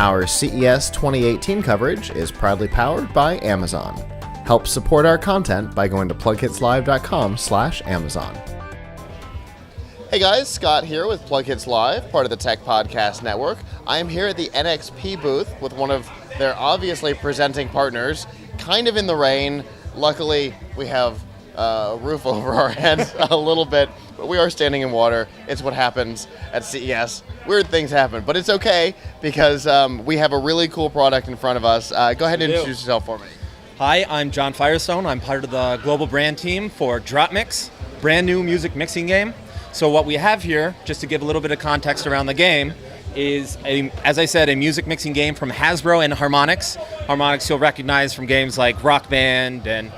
Our CES 2018 coverage is proudly powered by Amazon. Help support our content by going to PLUGHITZLive.com/Amazon. Hey guys, Scott here with PLUGHITZ Live, part of the Tech Podcast Network. I am here at the NXP booth with one of their obviously presenting partners, kind of in the rain. Luckily, we have a roof over our heads a little bit, but we are standing in water. It's what happens at CES. Weird things happen, but it's okay because we have a really cool product in front of us. Go ahead and introduce yourself for me. Hi, I'm John Firestone. I'm part of the global brand team for DropMix, brand new music mixing game. So what we have here, just to give a little bit of context around the game, is, as I said, a music mixing game from Hasbro and Harmonix. Harmonix you'll recognize from games like Rock Band and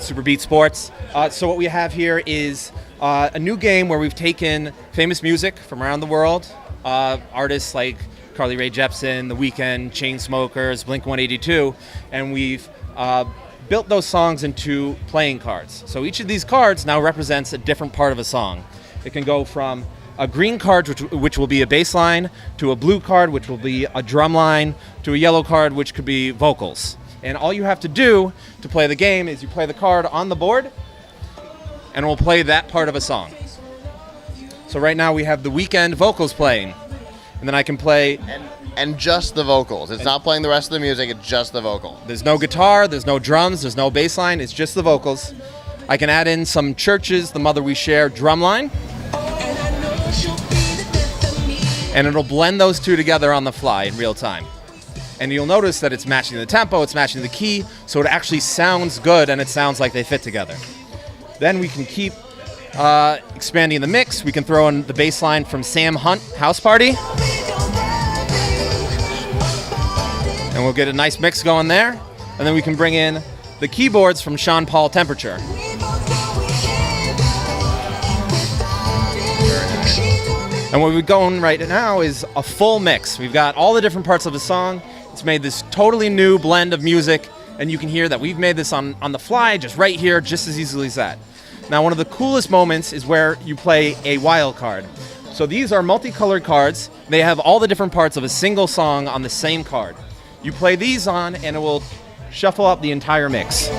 Super Beat Sports. So what we have here is a new game where we've taken famous music from around the world, artists like Carly Rae Jepsen, The Weeknd, Chainsmokers, Blink-182, and we've built those songs into playing cards. So each of these cards now represents a different part of a song. It can go from a green card, which will be a bass line, to a blue card, which will be a drum line, to a yellow card, which could be vocals. And all you have to do to play the game is you play the card on the board, and we'll play that part of a song. So right now we have The Weeknd vocals playing, and then I can play... And just the vocals. It's not playing the rest of the music, it's just the vocal. There's no guitar, there's no drums, there's no bass line, it's just the vocals. I can add in some Churches, The Mother We Share drum line. And it'll blend those two together on the fly in real time. And you'll notice that it's matching the tempo, it's matching the key, so it actually sounds good and it sounds like they fit together. Then we can keep expanding the mix. We can throw in the bass line from Sam Hunt, House Party. And we'll get a nice mix going there. And then we can bring in the keyboards from Sean Paul, Temperature. And what we're going right now is a full mix. We've got all the different parts of the song. It's made this totally new blend of music, and you can hear that we've made this on the fly, just right here, just as easily as that. Now, one of the coolest moments is where you play a wild card. So these are multicolored cards. They have all the different parts of a single song on the same card. You play these on, and it will shuffle up the entire mix.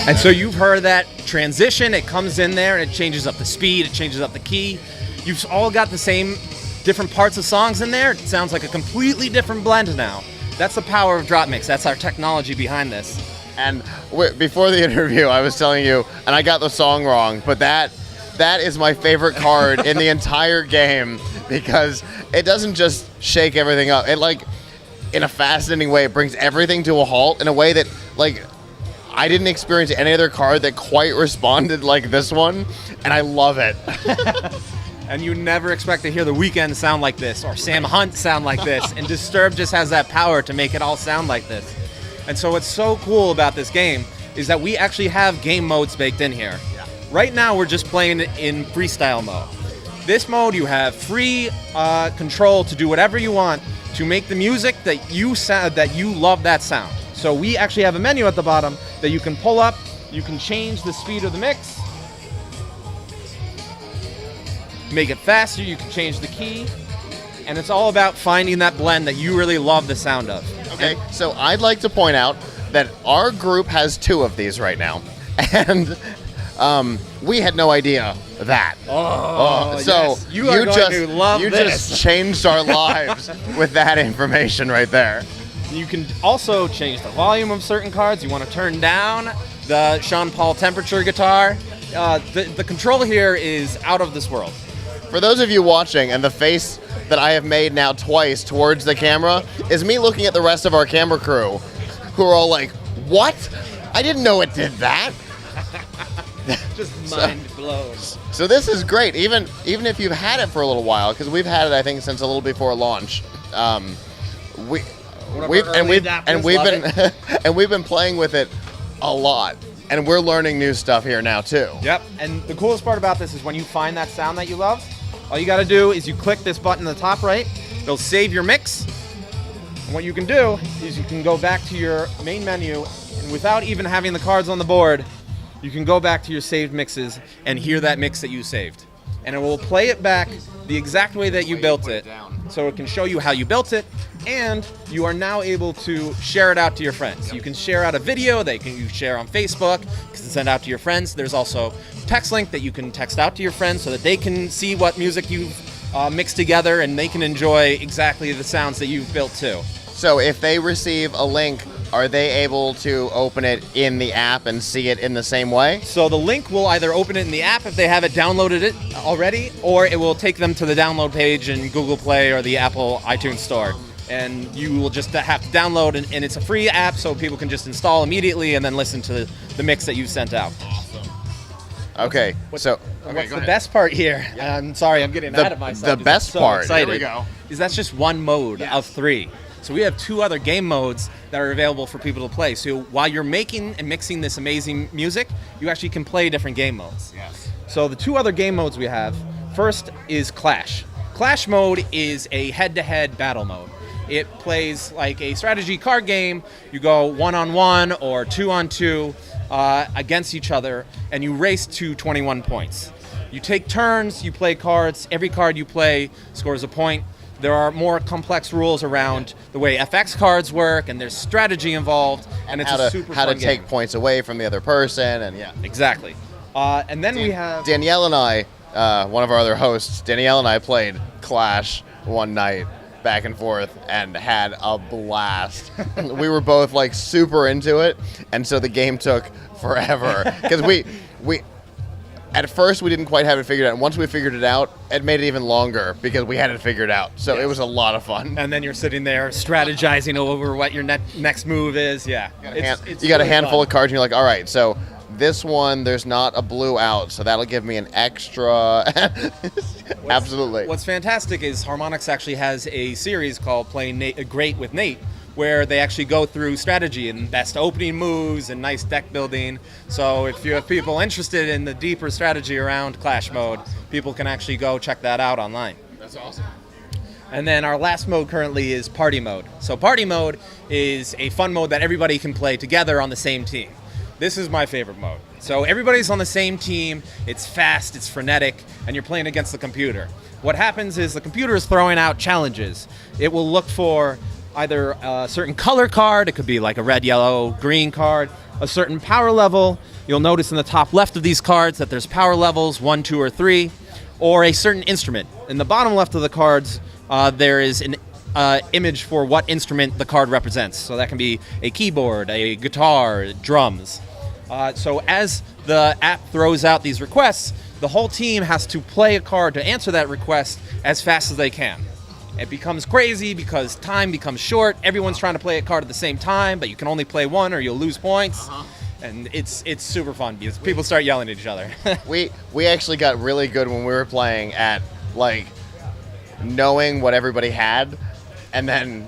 And so you've heard that transition. It comes in there and it changes up the speed, it changes up the key. You've all got the same different parts of songs in there. It sounds like a completely different blend now. That's the power of DropMix. That's our technology behind this. And before the interview, I was telling you, and I got the song wrong, but that is my favorite card in the entire game because it doesn't just shake everything up. It, like, in a fascinating way, it brings everything to a halt in a way that, like, I didn't experience any other card that quite responded like this one, and I love it. And you never expect to hear The Weeknd sound like this, or Sam Hunt sound like this, and Disturbed just has that power to make it all sound like this. And so what's so cool about this game is that we actually have game modes baked in here. Yeah. Right now we're just playing in freestyle mode. This mode you have free control to do whatever you want to make the music that you love that sound. So we actually have a menu at the bottom that you can pull up. You can change the speed of the mix. Make it faster, you can change the key. And it's all about finding that blend that you really love the sound of. Okay, so I'd like to point out that our group has 2 of these right now. And we had no idea that. So yes. You just changed our lives with that information right there. You can also change the volume of certain cards. You want to turn down the Sean Paul Temperature guitar. The control here is out of this world. For those of you watching, and the face that I have made now twice towards the camera is me looking at the rest of our camera crew, who are all like, "What? I didn't know it did that." Just mind blown. So this is great, even if you've had it for a little while, because we've had it, I think, since a little before launch. We've been playing with it a lot, and we're learning new stuff here now too. Yep. And the coolest part about this is when you find that sound that you love, all you got to do is you click this button in the top right. It'll save your mix, And what you can do is you can go back to your main menu, and without even having the cards on the board, you can go back to your saved mixes and hear that mix that you saved. And it will play it back the exact way that you built it. So it can show you how you built it, and you are now able to share it out to your friends. You can share out a video that you share on Facebook, you can send out to your friends. There's also text link that you can text out to your friends so that they can see what music you've mixed together, and they can enjoy exactly the sounds that you've built too. So if they receive a link, are they able to open it in the app and see it in the same way? So the link will either open it in the app if they have it downloaded it already, or it will take them to the download page in Google Play or the Apple iTunes Store. And you will just have to download, and it's a free app, so people can just install immediately and then listen to the mix that you've sent out. Okay, What's the best part here? Yeah. I'm sorry, I'm getting ahead of myself. The best part, here we go, is that's just one mode of 3. So we have 2 other game modes that are available for people to play. So while you're making and mixing this amazing music, you actually can play different game modes. Yes. So the 2 other game modes we have, first is Clash. Clash mode is a head-to-head battle mode. It plays like a strategy card game. You go 1-on-1 or 2-on-2 against each other, and you race to 21 points. You take turns, you play cards. Every card you play scores a point. There are more complex rules around the way FX cards work, and there's strategy involved, and it's a super fun game. How to take points away from the other person, and Exactly. And then we have... Danielle and I, one of our other hosts, Danielle and I played Clash one night, back and forth, and had a blast. We were both like super into it, and so the game took forever. Because we at first we didn't quite have it figured out, and once we figured it out, it made it even longer because we had it figured out. So It was a lot of fun. And then you're sitting there strategizing over what your next move is. Yeah. You got a handful of cards, and you're like, all right, so this one, there's not a blue out, so that'll give me an extra. Absolutely. What's fantastic is Harmonix actually has a series called Playing Great with Nate, where they actually go through strategy and best opening moves and nice deck building. So if you have people interested in the deeper strategy around Clash mode, people can actually go check that out online. That's awesome. And then our last mode currently is Party mode. So Party mode is a fun mode that everybody can play together on the same team. This is my favorite mode. So everybody's on the same team, it's fast, it's frenetic, and you're playing against the computer. What happens is the computer is throwing out challenges. It will look for either a certain color card, it could be like a red, yellow, green card, a certain power level. You'll notice in the top left of these cards that there's power levels, 1, 2, or 3, or a certain instrument. In the bottom left of the cards, there is an image for what instrument the card represents. So that can be a keyboard, a guitar, drums. So as the app throws out these requests, the whole team has to play a card to answer that request as fast as they can. It becomes crazy because time becomes short. Everyone's trying to play a card at the same time, but you can only play one or you'll lose points. And it's super fun because people start yelling at each other. we actually got really good when we were playing at like knowing what everybody had and then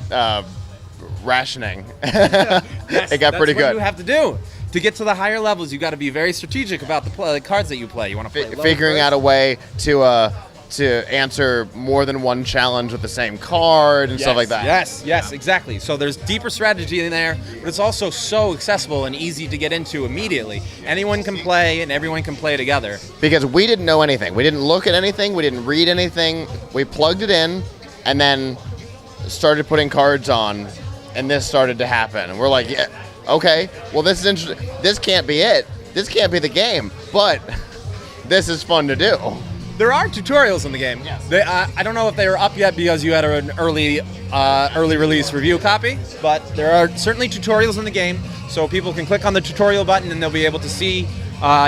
rationing. Yes, it got pretty good. That's what you have to do. To get to the higher levels, you got to be very strategic about the cards that you play. You want to play figuring out a way to answer more than one challenge with the same card and stuff like that. Yes, exactly. So there's deeper strategy in there, but it's also so accessible and easy to get into immediately. Anyone can play, and everyone can play together. Because we didn't know anything. We didn't look at anything. We didn't read anything. We plugged it in, and then started putting cards on, and this started to happen. And we're like, yeah, okay, well, this is interesting. This can't be it. This can't be the game, but this is fun to do. There are tutorials in the game. Yes. I don't know if they are up yet because you had an early release review copy, but there are certainly tutorials in the game, so people can click on the tutorial button and they'll be able to see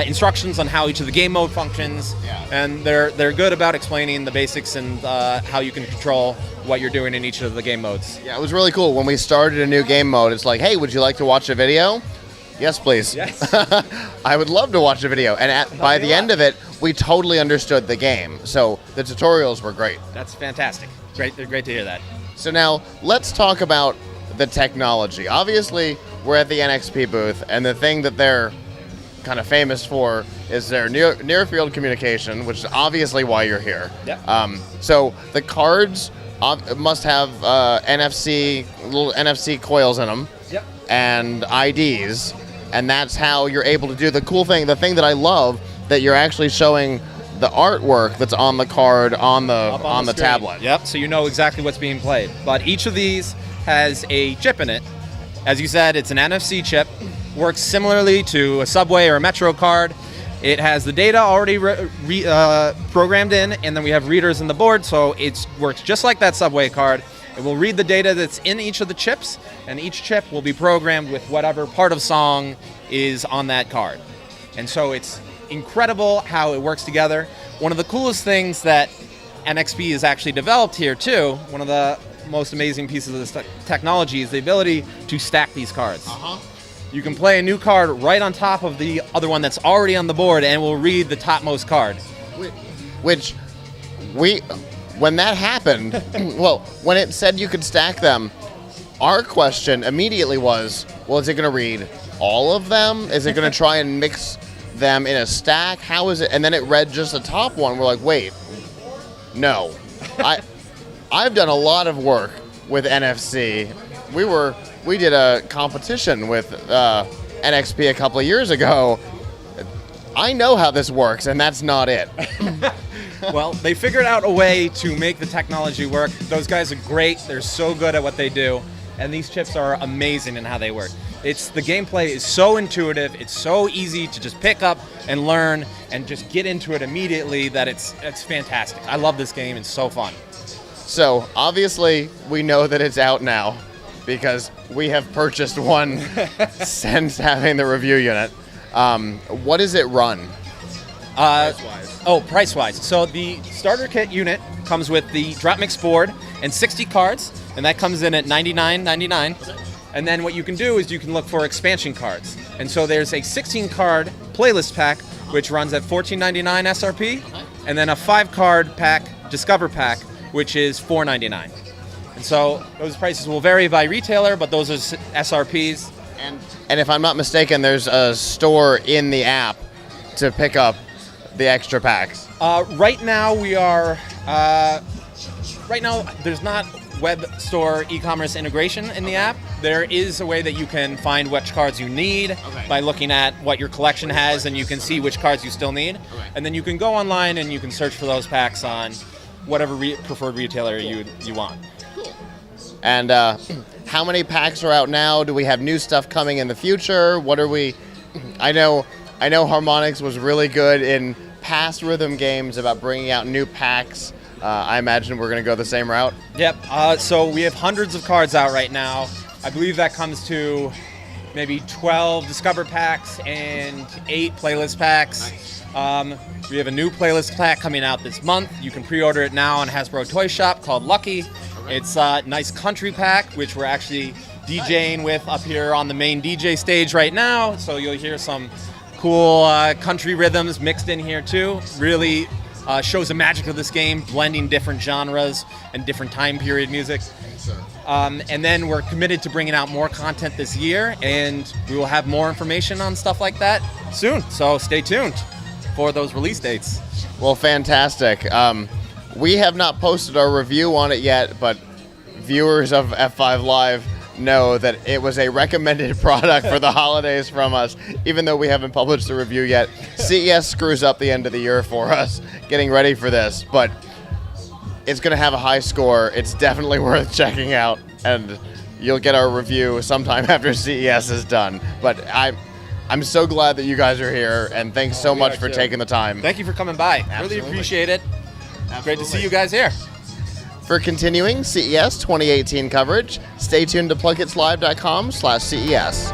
instructions on how each of the game mode functions. Yeah. And they're good about explaining the basics and how you can control what you're doing in each of the game modes. Yeah, it was really cool. When we started a new game mode, it's like, hey, would you like to watch a video? Yes, please. Yes. I would love to watch a video. And by the end of it, we totally understood the game. So the tutorials were great. That's fantastic. Great to hear that. So now let's talk about the technology. Obviously, we're at the NXP booth, and the thing that they're kind of famous for is their near field communication, which is obviously why you're here. Yeah. So the cards it must have little NFC coils in them. Yep. And IDs, and that's how you're able to do the cool thing. The thing that I love, that you're actually showing the artwork that's on the card on the screen. tablet. Yep, so you know exactly what's being played. But each of these has a chip in it. As you said, it's an NFC chip. Works similarly to a Subway or a Metro card. It has the data already programmed in, and then we have readers in the board, so it works just like that Subway card. It will read the data that's in each of the chips, and each chip will be programmed with whatever part of song is on that card. And so it's incredible how it works together. One of the coolest things that NXP has actually developed here too, one of the most amazing pieces of this technology, is the ability to stack these cards. You can play a new card right on top of the other one that's already on the board, and it will read the topmost card. Which when that happened, well, when it said you could stack them, our question immediately was, well, is it going to read all of them? Is it going to try and mix them in a stack? How is it? And then it read just the top one. We're like, wait, no. I've done a lot of work with NFC. We did a competition with NXP a couple of years ago. I know how this works, and that's not it. Well, they figured out a way to make the technology work. Those guys are great. They're so good at what they do, and these chips are amazing in how they work. The gameplay is so intuitive. It's so easy to just pick up and learn and just get into it immediately that it's fantastic. I love this game. It's so fun. So obviously, we know that it's out now because we have purchased one since having the review unit. What does it run? Price-wise. So the starter kit unit comes with the DropMix board and 60 cards, and that comes in at $99.99. Okay. And then what you can do is you can look for expansion cards. And so there's a 16-card playlist pack, which runs at $14.99 SRP, okay. And then a 5-card pack, Discover pack, which is $4.99. And so those prices will vary by retailer, but those are SRPs. And if I'm not mistaken, there's a store in the app to pick up the extra packs. Right now there's not web store e-commerce integration in the app. There is a way that you can find which cards you need by looking at what your collection has, and you can see which cards you still need. Okay. And then you can go online and you can search for those packs on whatever preferred retailer you want. Cool. And how many packs are out now? Do we have new stuff coming in the future? What are we? I know Harmonix was really good in past rhythm games about bringing out new packs. I imagine we're going to go the same route. Yep. So we have hundreds of cards out right now. I believe that comes to maybe 12 Discover packs and 8 playlist packs. Nice. We have a new playlist pack coming out this month. You can pre-order it now on Hasbro Toy Shop called Lucky. Right. It's a nice country pack, which we're actually DJing with up here on the main DJ stage right now. So you'll hear some cool country rhythms mixed in here too. Really shows the magic of this game, blending different genres and different time period music. And then we're committed to bringing out more content this year, and we will have more information on stuff like that soon. So stay tuned for those release dates. Well, fantastic. We have not posted our review on it yet, but viewers of F5 Live know that it was a recommended product for the holidays from us, even though we haven't published the review yet. CES screws up the end of the year for us getting ready for this, but it's going to have a high score. It's definitely worth checking out, and you'll get our review sometime after CES is done. But I'm so glad that you guys are here, and thanks so much for taking the time. Thank you for coming by. Absolutely. Really appreciate it. Absolutely. Great to see you guys here. For continuing CES 2018 coverage, stay tuned to PLUGHITZlive.com/CES.